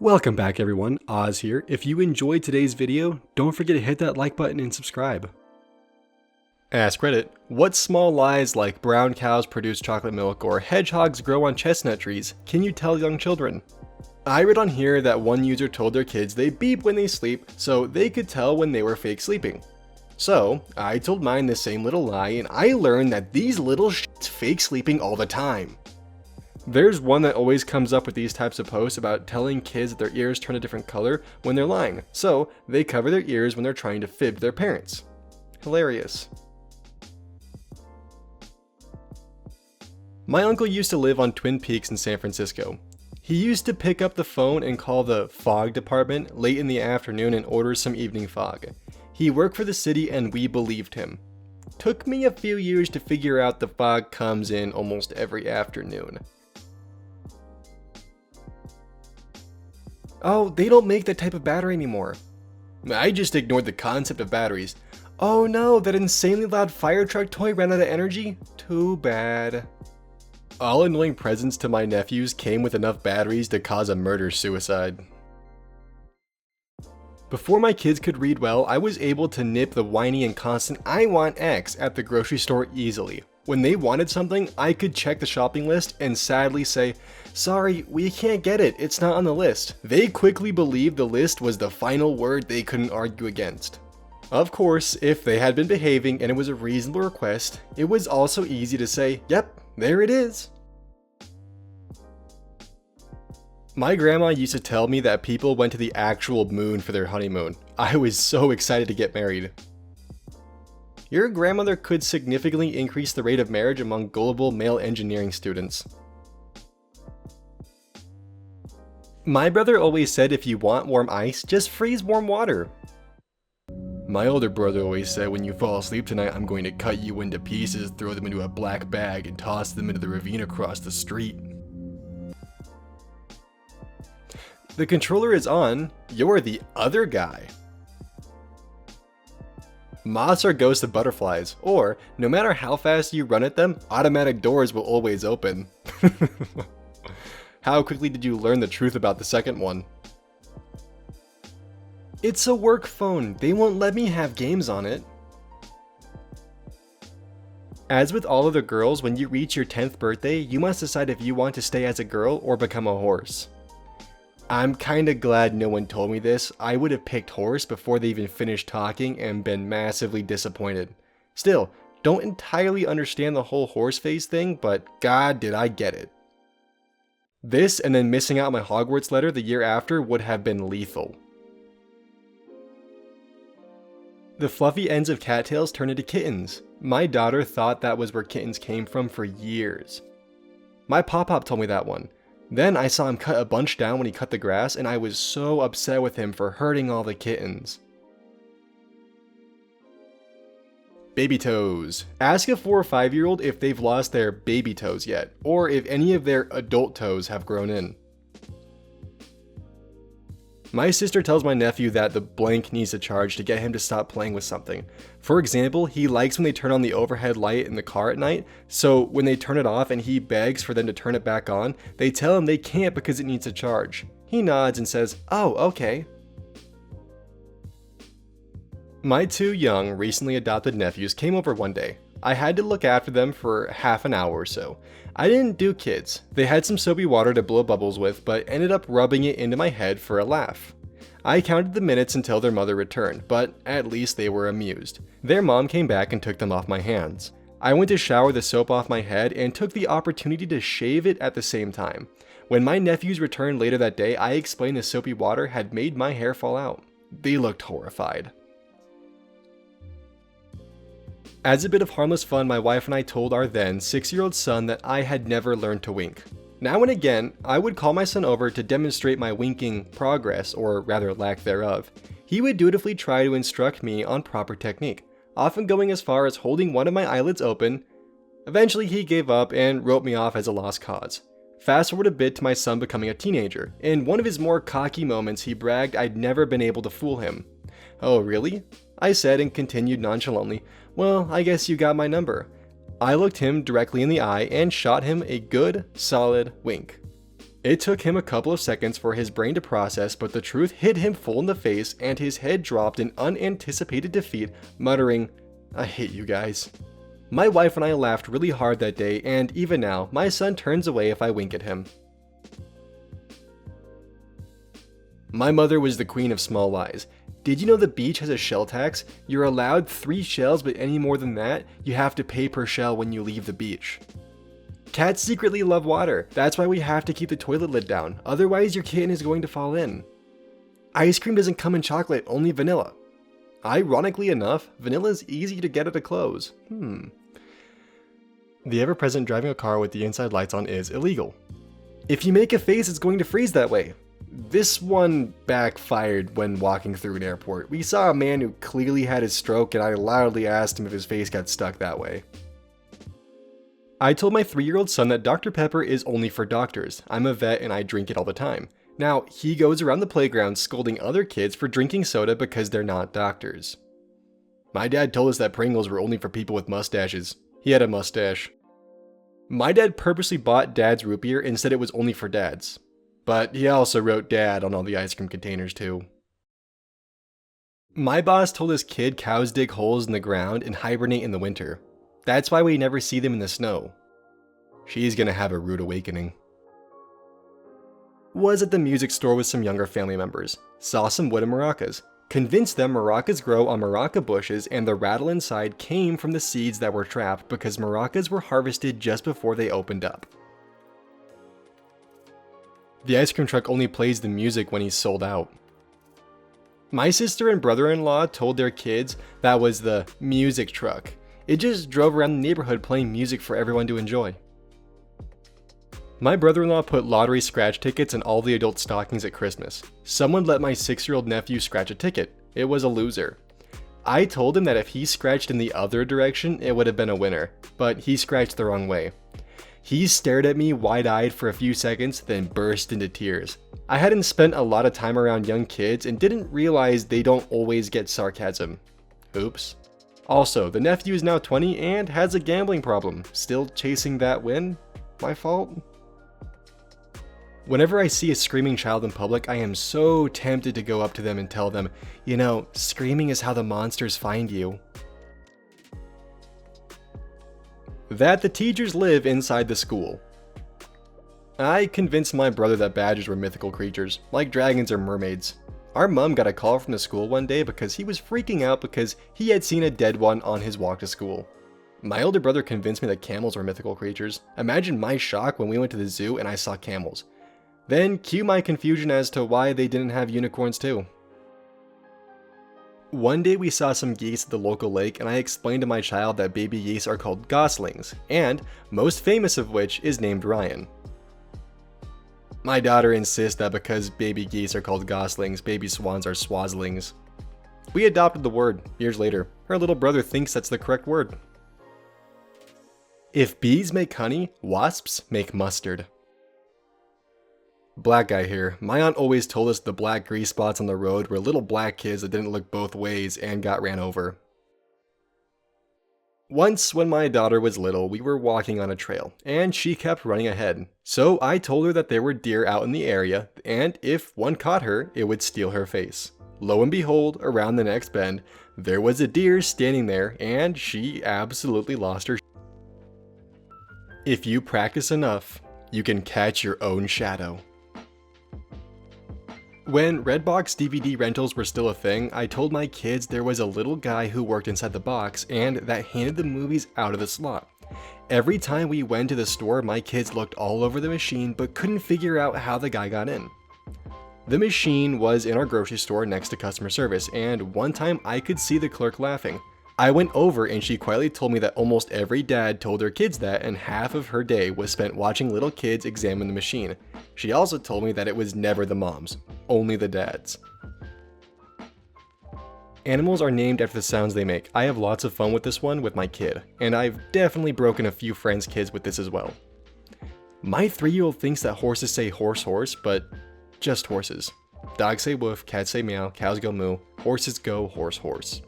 Welcome back everyone, Oz here. If you enjoyed today's video, don't forget to hit that like button and subscribe. Ask Reddit, what small lies like brown cows produce chocolate milk or hedgehogs grow on chestnut trees can you tell young children? I read on here that one user told their kids they beep when they sleep so they could tell when they were fake sleeping. So, I told mine the same little lie and I learned that these little shits fake sleeping all the time. There's one that always comes up with these types of posts about telling kids that their ears turn a different color when they're lying, so they cover their ears when they're trying to fib to their parents. Hilarious. My uncle used to live on Twin Peaks in San Francisco. He used to pick up the phone and call the fog department late in the afternoon and order some evening fog. He worked for the city and we believed him. Took me a few years to figure out the fog comes in almost every afternoon. Oh, they don't make that type of battery anymore. I just ignored the concept of batteries. Oh no, that insanely loud fire truck toy ran out of energy? Too bad. All annoying presents to my nephews came with enough batteries to cause a murder-suicide. Before my kids could read well, I was able to nip the whiny and constant "I want X" at the grocery store easily. When they wanted something, I could check the shopping list and sadly say, "Sorry, we can't get it, it's not on the list." They quickly believed the list was the final word they couldn't argue against. Of course, if they had been behaving and it was a reasonable request, it was also easy to say, "Yep, there it is." My grandma used to tell me that people went to the actual moon for their honeymoon. I was so excited to get married. Your grandmother could significantly increase the rate of marriage among gullible male engineering students. My brother always said if you want warm ice, just freeze warm water. My older brother always said when you fall asleep tonight, I'm going to cut you into pieces, throw them into a black bag, and toss them into the ravine across the street. The controller is on, you're the other guy. Moths are ghosts of butterflies, or no matter how fast you run at them, automatic doors will always open. How quickly did you learn the truth about the second one? It's a work phone, they won't let me have games on it. As with all other girls, when you reach your 10th birthday, you must decide if you want to stay as a girl or become a horse. I'm kinda glad no one told me this. I would have picked horse before they even finished talking and been massively disappointed. Still, don't entirely understand the whole horse face thing, but god did I get it. This and then missing out my Hogwarts letter the year after would have been lethal. The fluffy ends of cattails turn into kittens. My daughter thought that was where kittens came from for years. My pop-pop told me that one. Then I saw him cut a bunch down when he cut the grass and I was so upset with him for hurting all the kittens. Baby toes. Ask a 4 or 5-year-old if they've lost their baby toes yet, or if any of their adult toes have grown in. My sister tells my nephew that the blank needs to charge to get him to stop playing with something. For example, he likes when they turn on the overhead light in the car at night, so when they turn it off and he begs for them to turn it back on, they tell him they can't because it needs to charge. He nods and says, "Oh, okay." My 2 young, recently adopted nephews came over one day. I had to look after them for half an hour or so. I didn't do kids. They had some soapy water to blow bubbles with, but ended up rubbing it into my head for a laugh. I counted the minutes until their mother returned, but at least they were amused. Their mom came back and took them off my hands. I went to shower the soap off my head and took the opportunity to shave it at the same time. When my nephews returned later that day, I explained the soapy water had made my hair fall out. They looked horrified. As a bit of harmless fun, my wife and I told our then 6-year-old son that I had never learned to wink. Now and again, I would call my son over to demonstrate my winking progress, or rather lack thereof. He would dutifully try to instruct me on proper technique, often going as far as holding one of my eyelids open. Eventually he gave up and wrote me off as a lost cause. Fast forward a bit to my son becoming a teenager. In one of his more cocky moments, he bragged I'd never been able to fool him. "Oh, really?" I said and continued nonchalantly, "Well, I guess you got my number." I looked him directly in the eye and shot him a good, solid wink. It took him a couple of seconds for his brain to process, but the truth hit him full in the face and his head dropped in unanticipated defeat, muttering, "I hate you guys." My wife and I laughed really hard that day, and even now, my son turns away if I wink at him. My mother was the queen of small lies. Did you know the beach has a shell tax? You're allowed 3 shells, but any more than that, you have to pay per shell when you leave the beach. Cats secretly love water. That's why we have to keep the toilet lid down. Otherwise, your kitten is going to fall in. Ice cream doesn't come in chocolate, only vanilla. Ironically enough, vanilla is easy to get at a Close. The ever-present driving a car with the inside lights on is illegal. If you make a face, it's going to freeze that way. This one backfired when walking through an airport. We saw a man who clearly had his stroke and I loudly asked him if his face got stuck that way. I told my 3-year-old son that Dr. Pepper is only for doctors. I'm a vet and I drink it all the time. Now, he goes around the playground scolding other kids for drinking soda because they're not doctors. My dad told us that Pringles were only for people with mustaches. He had a mustache. My dad purposely bought Dad's root beer and said it was only for dads. But he also wrote Dad on all the ice cream containers too. My boss told his kid cows dig holes in the ground and hibernate in the winter. That's why we never see them in the snow. She's gonna have a rude awakening. Was at the music store with some younger family members. Saw some wooden maracas. Convinced them maracas grow on maraca bushes and the rattle inside came from the seeds that were trapped because maracas were harvested just before they opened up. The ice cream truck only plays the music when he's sold out. My sister and brother-in-law told their kids that was the music truck. It just drove around the neighborhood playing music for everyone to enjoy. My brother-in-law put lottery scratch tickets in all the adult stockings at Christmas. Someone let my 6-year-old nephew scratch a ticket. It was a loser. I told him that if he scratched in the other direction, it would have been a winner, but he scratched the wrong way. He stared at me wide-eyed for a few seconds, then burst into tears. I hadn't spent a lot of time around young kids and didn't realize they don't always get sarcasm. Oops. Also, the nephew is now 20 and has a gambling problem. Still chasing that win? My fault? Whenever I see a screaming child in public, I am so tempted to go up to them and tell them, you know, screaming is how the monsters find you. That the teachers live inside the school. I convinced my brother that badgers were mythical creatures, like dragons or mermaids. Our mom got a call from the school one day because he was freaking out because he had seen a dead one on his walk to school. My older brother convinced me that camels were mythical creatures. Imagine my shock when we went to the zoo and I saw camels. Then cue my confusion as to why they didn't have unicorns too. One day we saw some geese at the local lake and I explained to my child that baby geese are called goslings, and most famous of which is named Ryan. My daughter insists that because baby geese are called goslings, baby swans are swaslings. We adopted the word years later. Her little brother thinks that's the correct word. If bees make honey, wasps make mustard. Black guy here. My aunt always told us the black grease spots on the road were little black kids that didn't look both ways and got ran over. Once, when my daughter was little, we were walking on a trail, and she kept running ahead. So I told her that there were deer out in the area, and if one caught her, it would steal her face. Lo and behold, around the next bend, there was a deer standing there, and she absolutely lost her. If you practice enough, you can catch your own shadow. When Redbox DVD rentals were still a thing, I told my kids there was a little guy who worked inside the box and that handed the movies out of the slot. Every time we went to the store, my kids looked all over the machine but couldn't figure out how the guy got in. The machine was in our grocery store next to customer service, and one time I could see the clerk laughing. I went over and she quietly told me that almost every dad told their kids that, and half of her day was spent watching little kids examine the machine. She also told me that it was never the moms, only the dads. Animals are named after the sounds they make. I have lots of fun with this one with my kid, and I've definitely broken a few friends' kids with this as well. My 3-year-old thinks that horses say horse horse, but just horses. Dogs say woof, cats say meow, cows go moo, horses go horse horse.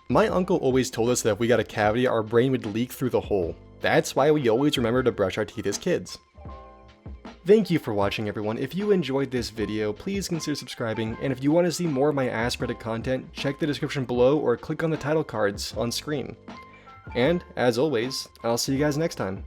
My uncle always told us that if we got a cavity, our brain would leak through the hole. That's why we always remember to brush our teeth as kids. Thank you for watching, everyone. If you enjoyed this video, please consider subscribing, and if you want to see more of my AskReddit content, check the description below or click on the title cards on screen. And, as always, I'll see you guys next time.